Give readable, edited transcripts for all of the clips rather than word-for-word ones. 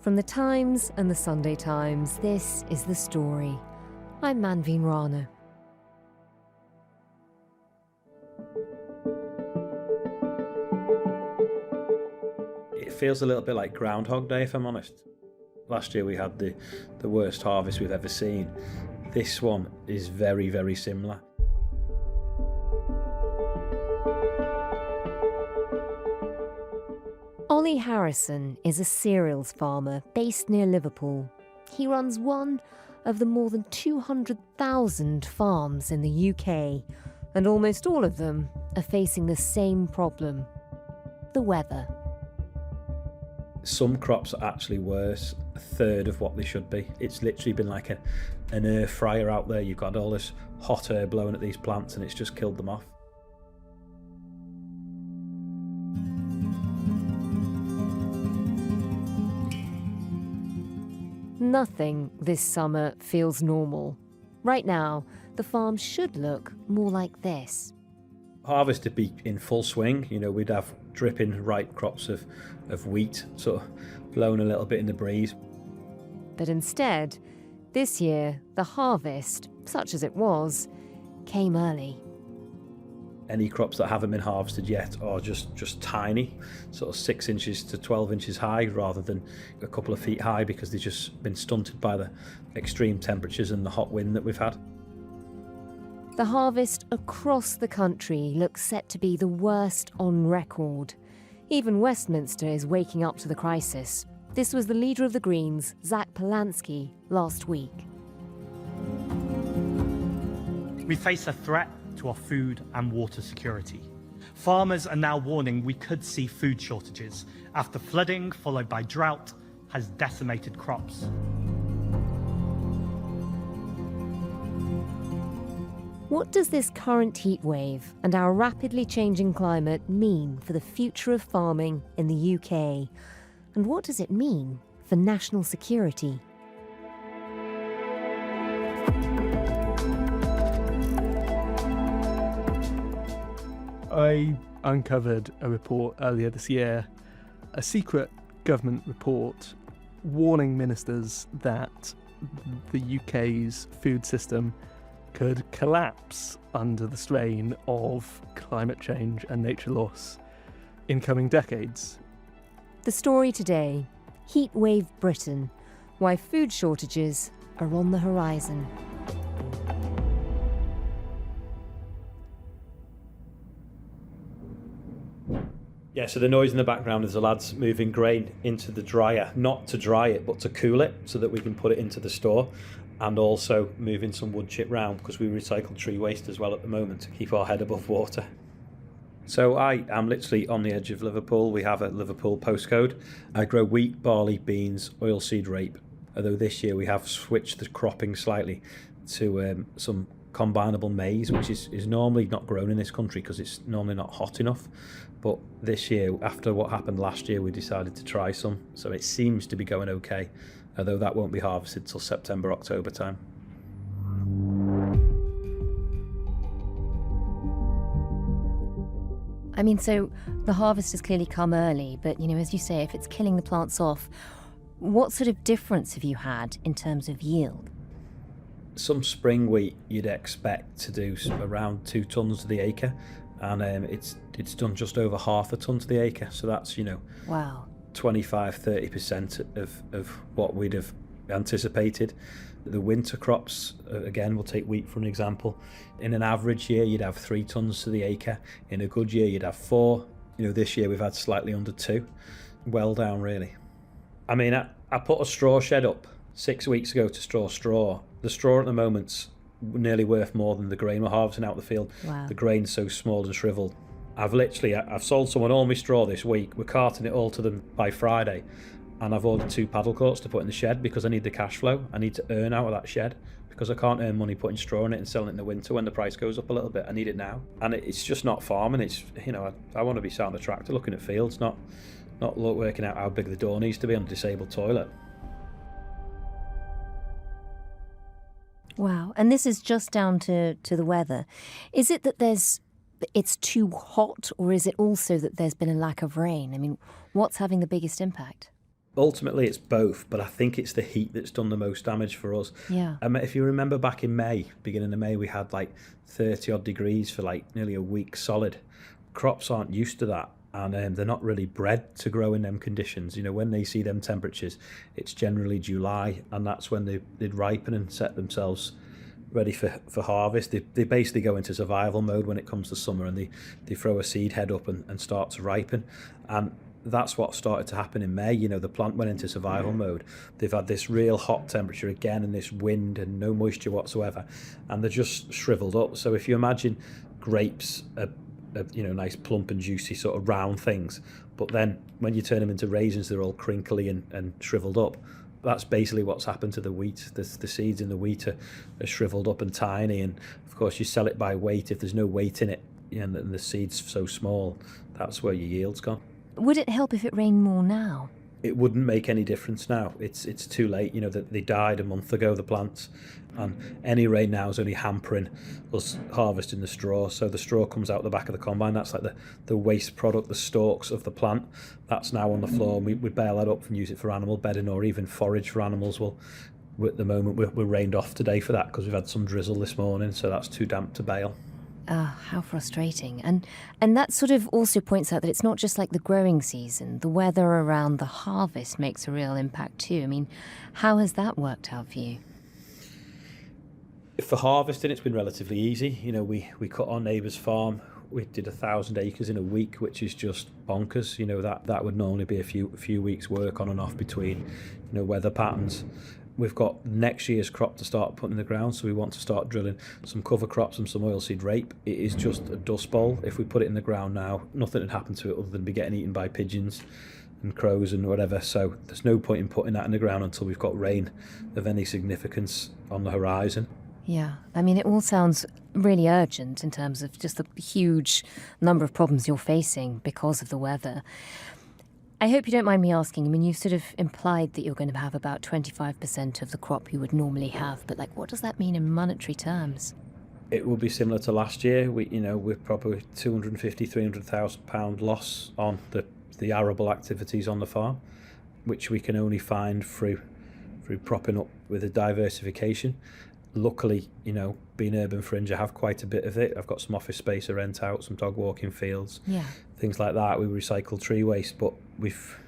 From the Times and the Sunday Times, this is The Story. I'm Manveen Rana. It feels a little bit like Groundhog Day, if I'm honest. Last year we had the worst harvest we've ever seen. This one is very, very similar. Olly Harrison is a cereals farmer based near Liverpool. He runs one of the more than 200,000 farms in the UK, and almost all of them are facing the same problem: the weather. Some crops are actually worse, a third of what they should be. It's literally been like an air fryer out there. You've got all this hot air blowing at these plants and it's just killed them off. Nothing this summer feels normal. Right now, the farm should look more like this. Harvest would be in full swing. You know, we'd have dripping ripe crops of wheat sort of blowing a little bit in the breeze. But instead, this year, the harvest, such as it was, came early. Any crops that haven't been harvested yet are just tiny, sort of 6 inches to 12 inches high rather than a couple of feet high, because they've just been stunted by the extreme temperatures and the hot wind that we've had. The harvest across the country looks set to be the worst on record. Even Westminster is waking up to the crisis. This was the leader of the Greens, Zach Polanski, last week. We face a threat to our food and water security. Farmers are now warning we could see food shortages after flooding followed by drought has decimated crops. What does this current heat wave and our rapidly changing climate mean for the future of farming in the UK? And what does it mean for national security? I uncovered a report earlier this year, a secret government report warning ministers that the UK's food system could collapse under the strain of climate change and nature loss in coming decades. The story today: Heatwave Britain, why food shortages are on the horizon. Yeah, so the noise in the background is the lads moving grain into the dryer, not to dry it, but to cool it so that we can put it into the store, and also moving some wood chip round because we recycle tree waste as well at the moment to keep our head above water. So I am literally on the edge of Liverpool. We have a Liverpool postcode. I grow wheat, barley, beans, oilseed rape, although this year we have switched the cropping slightly to some combinable maize, which is normally not grown in this country because it's normally not hot enough. But this year, after what happened last year, we decided to try some. So it seems to be going okay, although that won't be harvested till September, October time. I mean, so the harvest has clearly come early, but, you know, as you say, if it's killing the plants off, what sort of difference have you had in terms of yield? Some spring wheat you'd expect to do around 2 tonnes to the acre, and it's done just over half a tonne to the acre. So that's, you know, wow, 25-30% of what we'd have anticipated. The winter crops, again, we'll take wheat for an example. In an average year, you'd have 3 tonnes to the acre. In a good year, you'd have 4. You know, this year we've had slightly under 2. Well down, really. I mean, I put a straw shed up 6 weeks ago to store straw. The straw at the moment's nearly worth more than the grain we're harvesting out of the field. Wow. The grain's so small and shriveled. I've sold someone all my straw this week. We're carting it all to them by Friday, and I've ordered 2 paddle courts to put in the shed because I need the cash flow. I need to earn out of that shed because I can't earn money putting straw in it and selling it in the winter when the price goes up a little bit. I need it now, and it's just not farming. It's, you know, I want to be sat on the tractor looking at fields, not working out how big the door needs to be on a disabled toilet. Wow. And this is just down to the weather. Is it that it's too hot, or is it also that there's been a lack of rain? I mean, what's having the biggest impact? Ultimately, it's both, but I think it's the heat that's done the most damage for us. Yeah. If you remember back in May, beginning of May, we had like 30 odd degrees for like nearly a week solid. Crops aren't used to that, and they're not really bred to grow in them conditions. You know, when they see them temperatures, it's generally July, and that's when they'd ripen and set themselves ready for harvest. They basically go into survival mode when it comes to summer, and they throw a seed head up and start to ripen. And that's what started to happen in May. You know, the plant went into survival mode. They've had this real hot temperature again and this wind and no moisture whatsoever, and they're just shriveled up. So if you imagine grapes are nice plump and juicy sort of round things, but then when you turn them into raisins, they're all crinkly and shriveled up. That's basically what's happened to the wheat. The seeds in the wheat are shriveled up and tiny, and of course you sell it by weight. If there's no weight in it, and the seed's so small, that's where your yield's gone. Would it help if it rained more now? It wouldn't make any difference now. It's too late. You know, that they died a month ago, the plants, and any rain now is only hampering us harvesting the straw. So the straw comes out the back of the combine. That's like the waste product, the stalks of the plant. That's now on the floor, and we bale that up and use it for animal bedding or even forage for animals. At the moment, we're rained off today for that because we've had some drizzle this morning, so that's too damp to bale. How frustrating. And that sort of also points out that it's not just like the growing season. The weather around the harvest makes a real impact too. I mean, how has that worked out for you? For harvesting, it's been relatively easy. You know, we cut our neighbour's farm. We did 1,000 acres in a week, which is just bonkers. You know, that would normally be a few weeks work on and off between, weather patterns. We've got next year's crop to start putting in the ground, so we want to start drilling some cover crops and some oilseed rape. It is just a dust bowl. If we put it in the ground now, nothing would happen to it other than be getting eaten by pigeons and crows and whatever. So there's no point in putting that in the ground until we've got rain of any significance on the horizon. Yeah, I mean, it all sounds really urgent in terms of just the huge number of problems you're facing because of the weather. I hope you don't mind me asking. I mean, you've sort of implied that you're going to have about 25% of the crop you would normally have, but what does that mean in monetary terms? It will be similar to last year. We're probably £250,000-300,000 loss on the arable activities on the farm, which we can only find through propping up with a diversification. Luckily, being urban fringe, I have quite a bit of it. I've got some office space to rent out, some dog walking fields, things like that. We recycle tree waste, but we've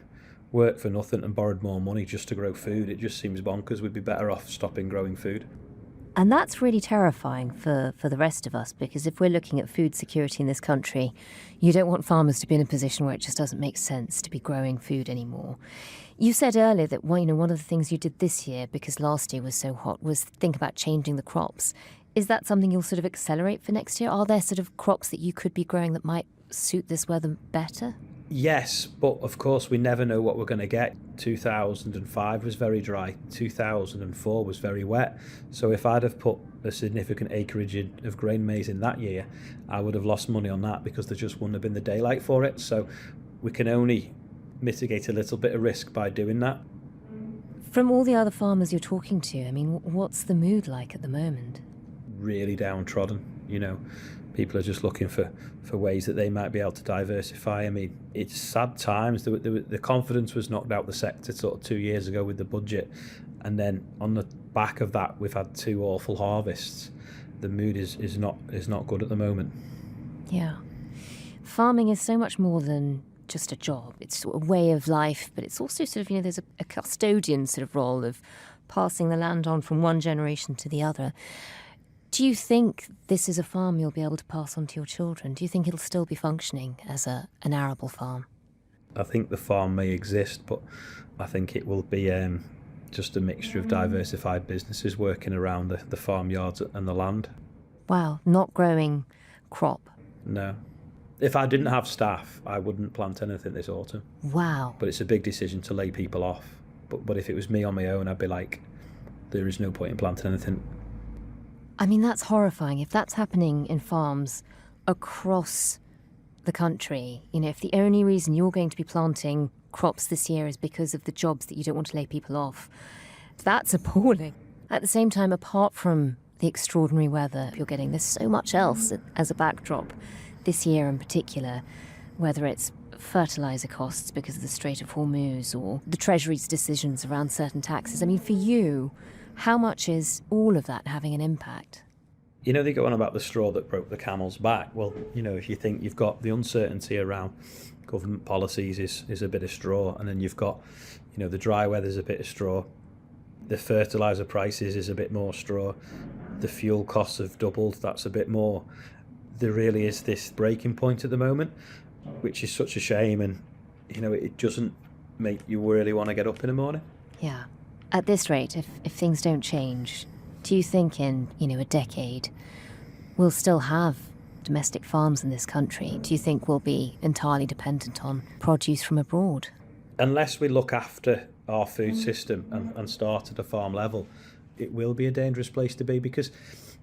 worked for nothing and borrowed more money just to grow food. It just seems bonkers. We'd be better off stopping growing food. And that's really terrifying for the rest of us, because if we're looking at food security in this country, you don't want farmers to be in a position where it just doesn't make sense to be growing food anymore. You said earlier that one of the things you did this year, because last year was so hot, was think about changing the crops. Is that something you'll sort of accelerate for next year? Are there sort of crops that you could be growing that might suit this weather better? Yes, but of course we never know what we're going to get. 2005 was very dry. 2004 was very wet. So if I'd have put a significant acreage of grain maize in that year, I would have lost money on that because there just wouldn't have been the daylight for it. So we can only mitigate a little bit of risk by doing that. From all the other farmers you're talking to, I mean, what's the mood like at the moment? Really downtrodden, People are just looking for ways that they might be able to diversify. I mean, it's sad times. The confidence was knocked out the sector sort of 2 years ago with the budget. And then on the back of that, we've had 2 awful harvests. The mood is not good at the moment. Yeah. Farming is so much more than just a job. It's a way of life, but it's also sort of, there's a custodian sort of role of passing the land on from one generation to the other. Do you think this is a farm you'll be able to pass on to your children? Do you think it'll still be functioning as an arable farm? I think the farm may exist, but I think it will be just a mixture of diversified businesses working around the farmyards and the land. Wow, not growing crop? No. If I didn't have staff, I wouldn't plant anything this autumn. Wow. But it's a big decision to lay people off. But if it was me on my own, I'd be like, there is no point in planting anything. I mean, that's horrifying. If that's happening in farms across the country, if the only reason you're going to be planting crops this year is because of the jobs that you don't want to lay people off, that's appalling. At the same time, apart from the extraordinary weather you're getting, there's so much else as a backdrop this year in particular, whether it's fertiliser costs because of the Strait of Hormuz or the Treasury's decisions around certain taxes. I mean, for you, how much is all of that having an impact? You know, they go on about the straw that broke the camel's back. Well, you know, if you think you've got the uncertainty around government policies is a bit of straw, and then you've got, you know, the dry weather's a bit of straw, the fertiliser prices is a bit more straw, the fuel costs have doubled, that's a bit more. There really is this breaking point at the moment, which is such a shame, and, you know, it doesn't make you really want to get up in the morning. Yeah. At this rate, if things don't change, do you think in, a decade, we'll still have domestic farms in this country? Do you think we'll be entirely dependent on produce from abroad? Unless we look after our food system and start at a farm level, it will be a dangerous place to be, because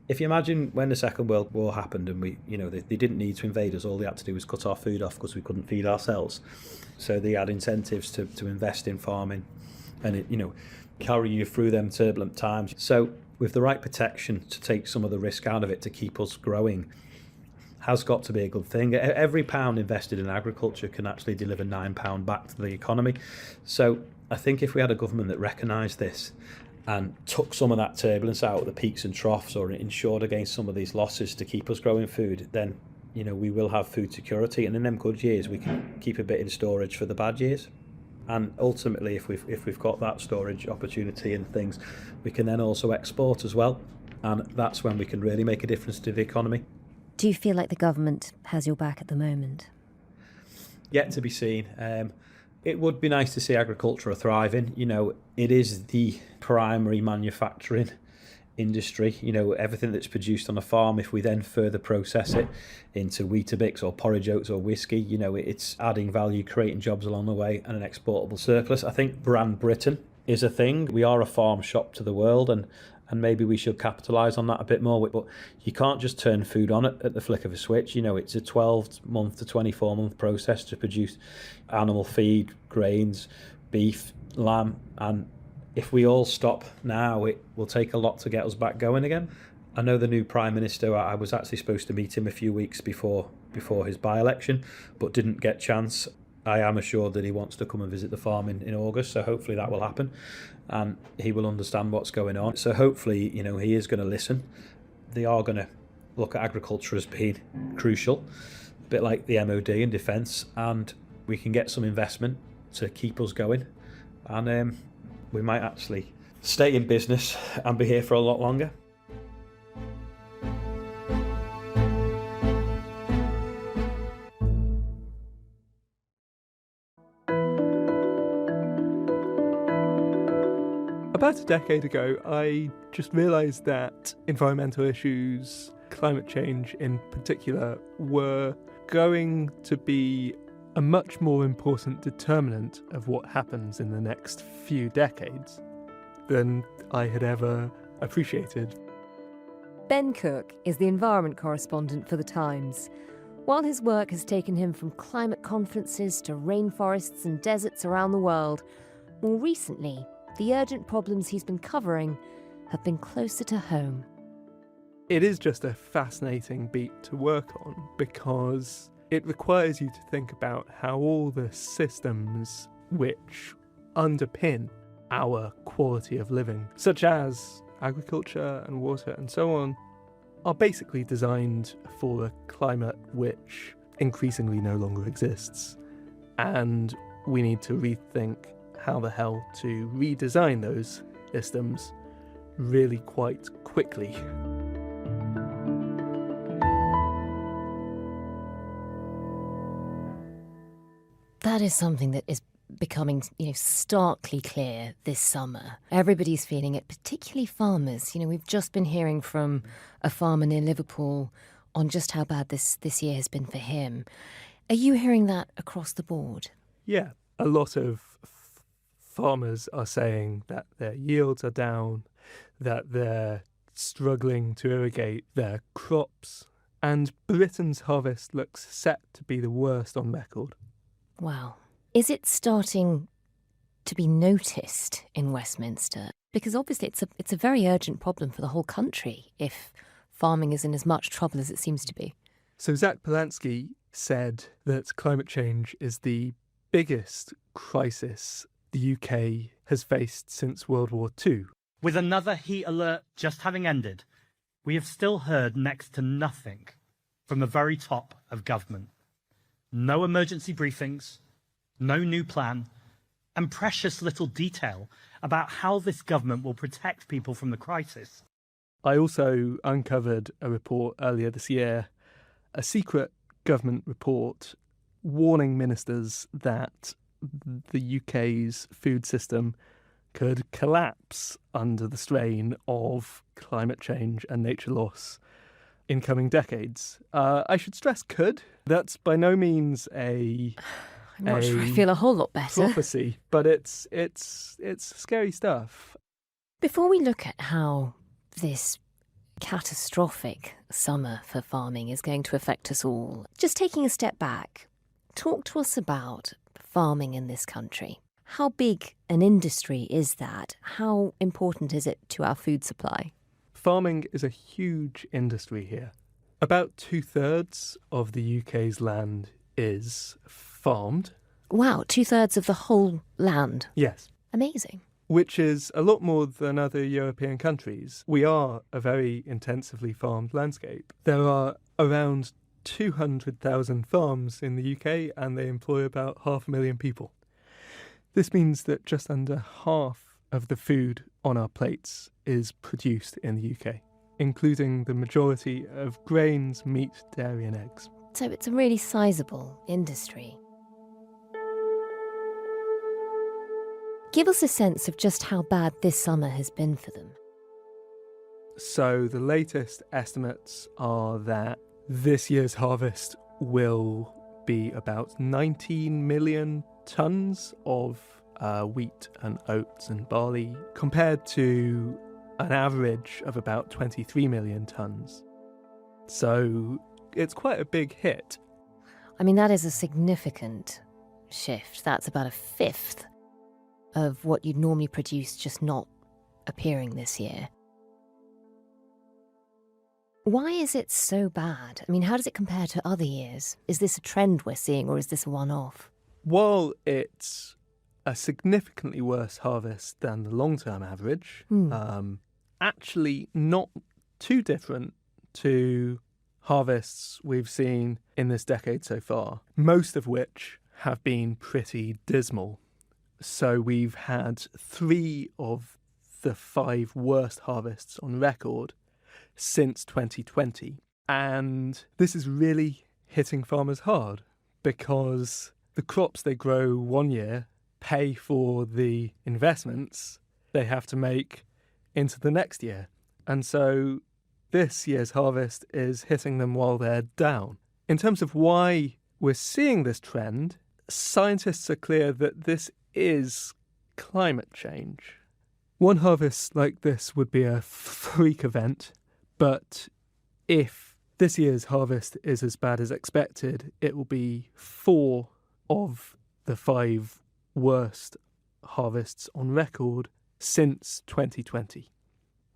if you imagine when the Second World War happened and they didn't need to invade us, all they had to do was cut our food off because we couldn't feed ourselves. So they had incentives to invest in farming and carry you through them turbulent times. So with the right protection to take some of the risk out of it to keep us growing has got to be a good thing. Every pound invested in agriculture can actually deliver £9 back to the economy. So I think if we had a government that recognised this and took some of that turbulence out of the peaks and troughs, or insured against some of these losses to keep us growing food, then we will have food security, and in them good years we can keep a bit in storage for the bad years. And ultimately, if we've got that storage opportunity and things, we can then also export as well, and that's when we can really make a difference to the economy. Do you feel like the government has your back at the moment? Yet to be seen. It would be nice to see agriculture thriving. It is the primary manufacturing industry. Everything that's produced on a farm, if we then further process it into Weetabix or porridge oats or whiskey, it's adding value, creating jobs along the way, and an exportable surplus. I think brand Britain is a thing. We are a farm shop to the world, and maybe we should capitalise on that a bit more. But you can't just turn food on at the flick of a switch. It's a 12-month to 24-month process to produce animal feed, grains, beef, lamb, and if we all stop now, it will take a lot to get us back going again. I know the new Prime Minister, I was actually supposed to meet him a few weeks before his by-election, but didn't get a chance. I am assured that he wants to come and visit the farm in August, so hopefully that will happen and he will understand what's going on. So hopefully, he is going to listen. They are going to look at agriculture as being crucial, a bit like the MOD and defence, and we can get some investment to keep us going, and we might actually stay in business and be here for a lot longer. About a decade ago, I just realised that environmental issues, climate change in particular, were going to be a much more important determinant of what happens in the next few decades than I had ever appreciated. Ben Cooke is the environment correspondent for The Times. While his work has taken him from climate conferences to rainforests and deserts around the world, more recently, the urgent problems he's been covering have been closer to home. It is just a fascinating beat to work on because it requires you to think about how all the systems which underpin our quality of living, such as agriculture and water and so on, are basically designed for a climate which increasingly no longer exists. And we need to rethink how the hell to redesign those systems really quite quickly. That is something that is becoming, starkly clear this summer. Everybody's feeling it, particularly farmers. We've just been hearing from a farmer near Liverpool on just how bad this year has been for him. Are you hearing that across the board? Yeah, a lot of farmers are saying that their yields are down, that they're struggling to irrigate their crops, and Britain's harvest looks set to be the worst on record. Wow. Is it starting to be noticed in Westminster? Because obviously it's a very urgent problem for the whole country if farming is in as much trouble as it seems to be. So Zach Polanski said that climate change is the biggest crisis the UK has faced since World War II. With another heat alert just having ended, we have still heard next to nothing from the very top of government. No emergency briefings, no new plan, and precious little detail about how this government will protect people from the crisis. I also uncovered a report earlier this year, a secret government report warning ministers that the UK's food system could collapse under the strain of climate change and nature loss in coming decades. I should stress could. That's by no means I'm not sure I feel a whole lot better. prophecy, but it's scary stuff. Before we look at how this catastrophic summer for farming is going to affect us all, just taking a step back, talk to us about farming in this country. How big an industry is that? How important is it to our food supply? Farming is a huge industry here. About 2/3 of the UK's land is farmed. Wow, 2/3 of the whole land. Yes. Amazing. Which is a lot more than other European countries. We are a very intensively farmed landscape. There are around 200,000 farms in the UK and they employ about 500,000 people. This means that just under half of the food on our plates is produced in the UK, including the majority of grains, meat, dairy and eggs. So it's a really sizable industry. Give us a sense of just how bad this summer has been for them. So the latest estimates are that this year's harvest will be about 19 million tonnes of wheat and oats and barley, compared to an average of about 23 million tonnes. So it's quite a big hit. I mean, that is a significant shift. That's about a fifth of what you'd normally produce just not appearing this year. Why is it so bad? I mean, how does it compare to other years? Is this a trend we're seeing or is this a one-off? While it's a significantly worse harvest than the long-term average, actually not too different to harvests we've seen in this decade so far, most of which have been pretty dismal. So we've had 3 of the 5 worst harvests on record since 2020. And this is really hitting farmers hard because the crops they grow one year pay for the investments they have to make into the next year. And so this year's harvest is hitting them while they're down. In terms of why we're seeing this trend, scientists are clear that this is climate change. One harvest like this would be a freak event, but if this year's harvest is as bad as expected, it will be 4 of the 5 worst harvests on record since 2020.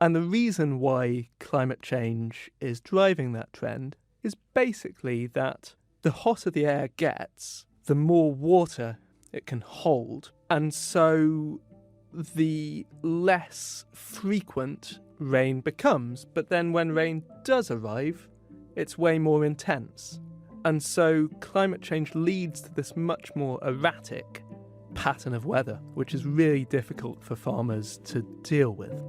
And the reason why climate change is driving that trend is basically that the hotter the air gets, the more water it can hold. And so the less frequent rain becomes. But then when rain does arrive, it's way more intense. And so climate change leads to this much more erratic pattern of weather, which is really difficult for farmers to deal with.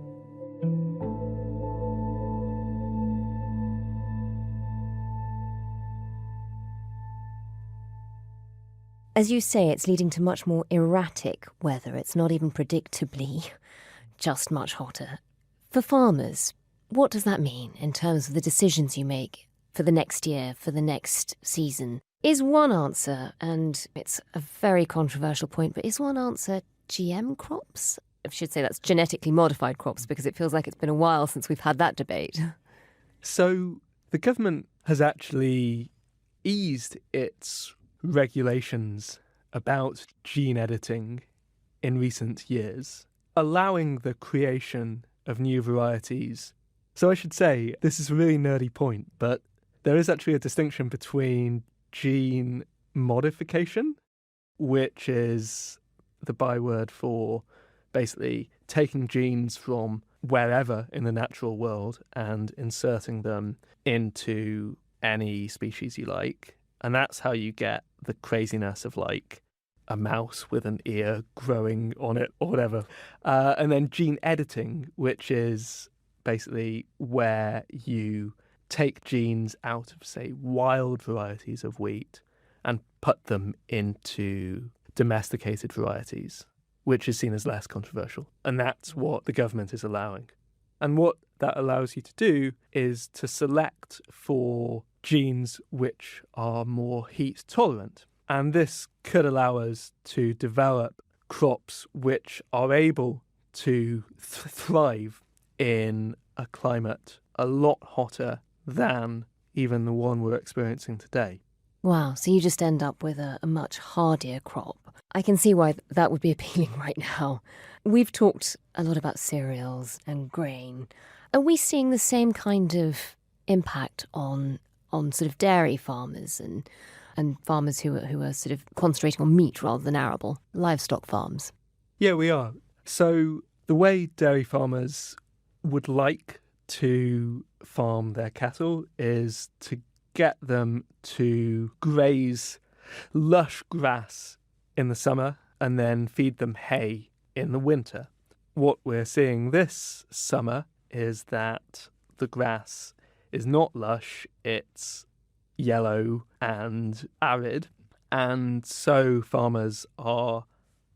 As you say, it's leading to much more erratic weather. It's not even predictably just much hotter. For farmers, what does that mean in terms of the decisions you make for the next year, for the next season? Is one answer, and it's a very controversial point, but is one answer GM crops? I should say that's genetically modified crops because it feels like it's been a while since we've had that debate. So the government has actually eased its regulations about gene editing in recent years, allowing the creation of new varieties. So I should say, this is a really nerdy point, but there is actually a distinction between gene modification, which is the byword for basically taking genes from wherever in the natural world and inserting them into any species you like. And that's how you get the craziness of like a mouse with an ear growing on it or whatever. And then gene editing, which is basically where you take genes out of, say, wild varieties of wheat and put them into domesticated varieties, which is seen as less controversial. And that's what the government is allowing. And what that allows you to do is to select for genes which are more heat tolerant. And this could allow us to develop crops which are able to thrive in a climate a lot hotter than even the one we're experiencing today. Wow, so you just end up with a much hardier crop. I can see why that would be appealing right now. We've talked a lot about cereals and grain. Are we seeing the same kind of impact on sort of dairy farmers and farmers who are sort of concentrating on meat rather than arable, livestock farms? Yeah, we are. So the way dairy farmers would like to farm their cattle is to get them to graze lush grass in the summer and then feed them hay in the winter. What we're seeing this summer is that the grass is not lush, it's yellow and arid, and so farmers are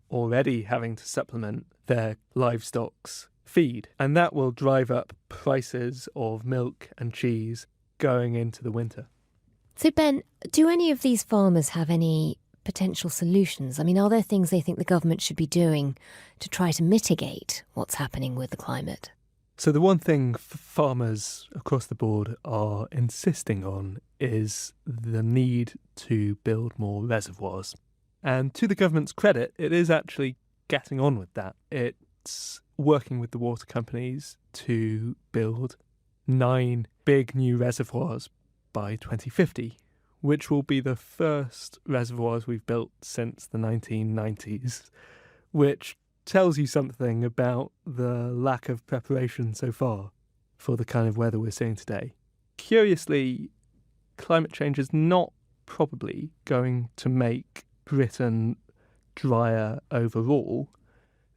already having to supplement their livestock's feed, and that will drive up prices of milk and cheese going into the winter. So Ben, do any of these farmers have any potential solutions? I mean, are there things they think the government should be doing to try to mitigate what's happening with the climate? So the one thing farmers across the board are insisting on is the need to build more reservoirs. And to the government's credit, it is actually getting on with that. It's working with the water companies to build 9 big new reservoirs by 2050, which will be the first reservoirs we've built since the 1990s, which tells you something about the lack of preparation so far for the kind of weather we're seeing today. Curiously, climate change is not probably going to make Britain drier overall.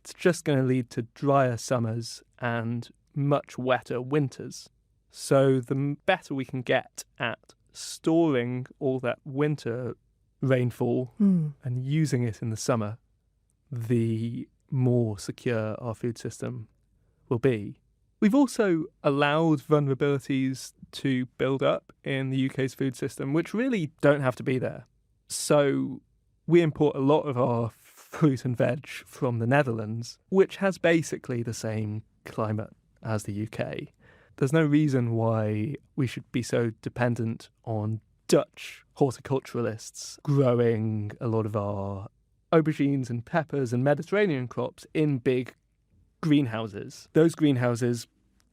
It's just going to lead to drier summers and much wetter winters. So the better we can get at storing all that winter rainfall and using it in the summer, the more secure our food system will be. We've also allowed vulnerabilities to build up in the UK's food system, which really don't have to be there. So we import a lot of our fruit and veg from the Netherlands, which has basically the same climate as the UK. There's no reason why we should be so dependent on Dutch horticulturalists growing a lot of our aubergines and peppers and Mediterranean crops in big greenhouses. Those greenhouses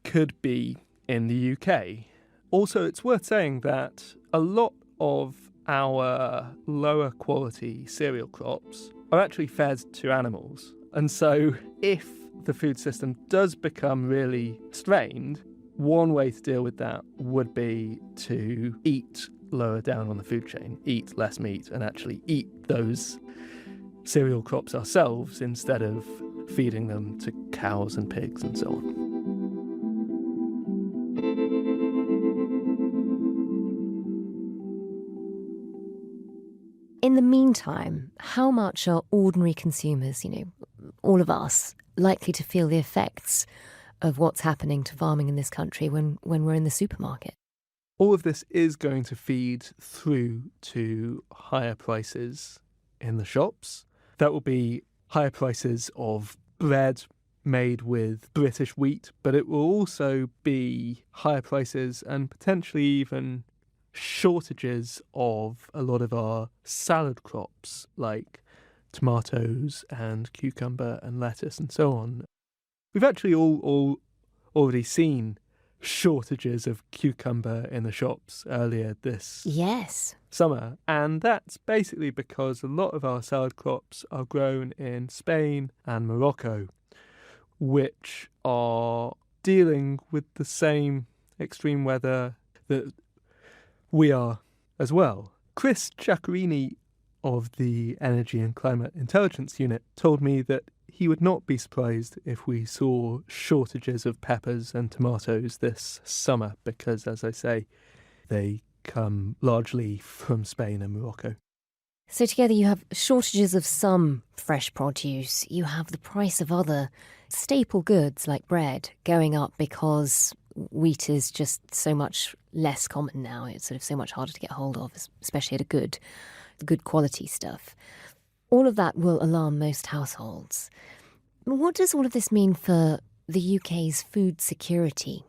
could be in the UK. Also, it's worth saying that a lot of our lower quality cereal crops are actually fed to animals. And so if the food system does become really strained, one way to deal with that would be to eat lower down on the food chain, eat less meat, and actually eat those cereal crops ourselves instead of feeding them to cows and pigs and so on. In the meantime, how much are ordinary consumers, all of us, likely to feel the effects of what's happening to farming in this country when we're in the supermarket? All of this is going to feed through to higher prices in the shops. That will be higher prices of bread made with British wheat, but it will also be higher prices and potentially even shortages of a lot of our salad crops like tomatoes and cucumber and lettuce and so on. We've actually all already seen shortages of cucumber in the shops earlier this Yes. summer. And that's basically because a lot of our salad crops are grown in Spain and Morocco, which are dealing with the same extreme weather that we are as well. Chris Ciaccarini of the Energy and Climate Intelligence Unit told me that he would not be surprised if we saw shortages of peppers and tomatoes this summer because, as I say, they come largely from Spain and Morocco. So together you have shortages of some fresh produce, you have the price of other staple goods like bread going up because wheat is just so much less common now. It's sort of so much harder to get hold of, especially at a good quality stuff. All of that will alarm most households. What does all of this mean for the UK's food security?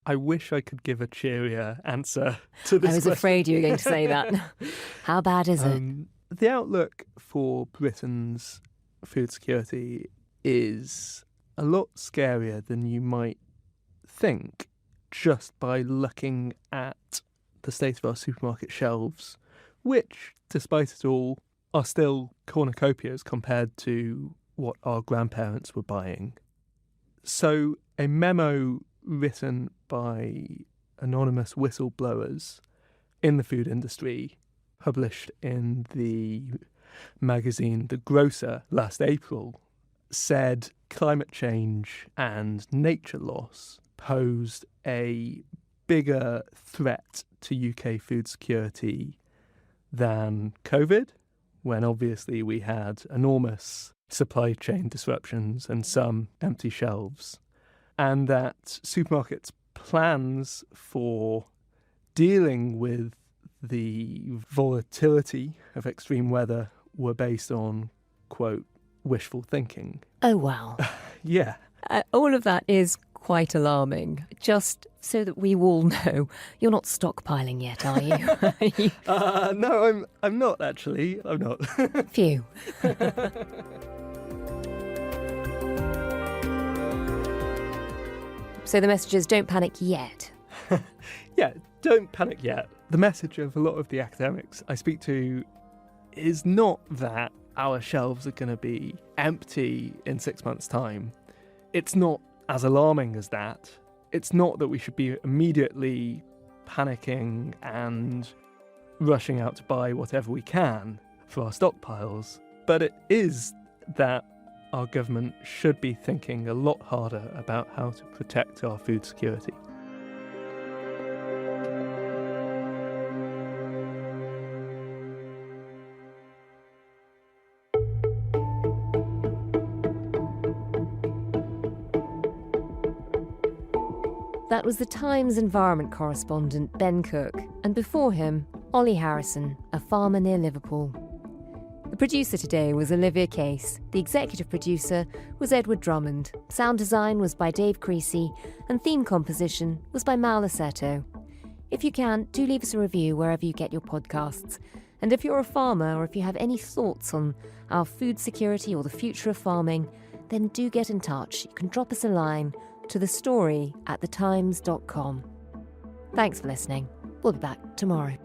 I wish I could give a cheerier answer to this I was question. afraid you were going to say that. How bad is it? The outlook for Britain's food security is a lot scarier than you might think just by looking at the state of our supermarket shelves, which, despite it all, are still cornucopias compared to what our grandparents were buying. So a memo written by anonymous whistleblowers in the food industry, published in the magazine The Grocer last April, said climate change and nature loss posed a bigger threat to UK food security than COVID, when obviously we had enormous supply chain disruptions and some empty shelves, and that supermarkets' plans for dealing with the volatility of extreme weather were based on, quote, wishful thinking. Oh, wow. Yeah. All of that is quite alarming. Just so that we all know, you're not stockpiling yet, are you? No, I'm not actually. I'm not. Phew. So the message is don't panic yet. Yeah, don't panic yet. The message of a lot of the academics I speak to is not that our shelves are going to be empty in 6 months' time. It's not as alarming as that. It's not that we should be immediately panicking and rushing out to buy whatever we can for our stockpiles. But it is that our government should be thinking a lot harder about how to protect our food security. That was the Times environment correspondent Ben Cooke, and before him, Olly Harrison, a farmer near Liverpool. The producer today was Olivia Case, the executive producer was Edward Drummond, sound design was by Dave Creasy, and theme composition was by Mal Assetto. If you can, do leave us a review wherever you get your podcasts. And if you're a farmer or if you have any thoughts on our food security or the future of farming, then do get in touch. You can drop us a line to thestory@thetimes.com. Thanks for listening. We'll be back tomorrow.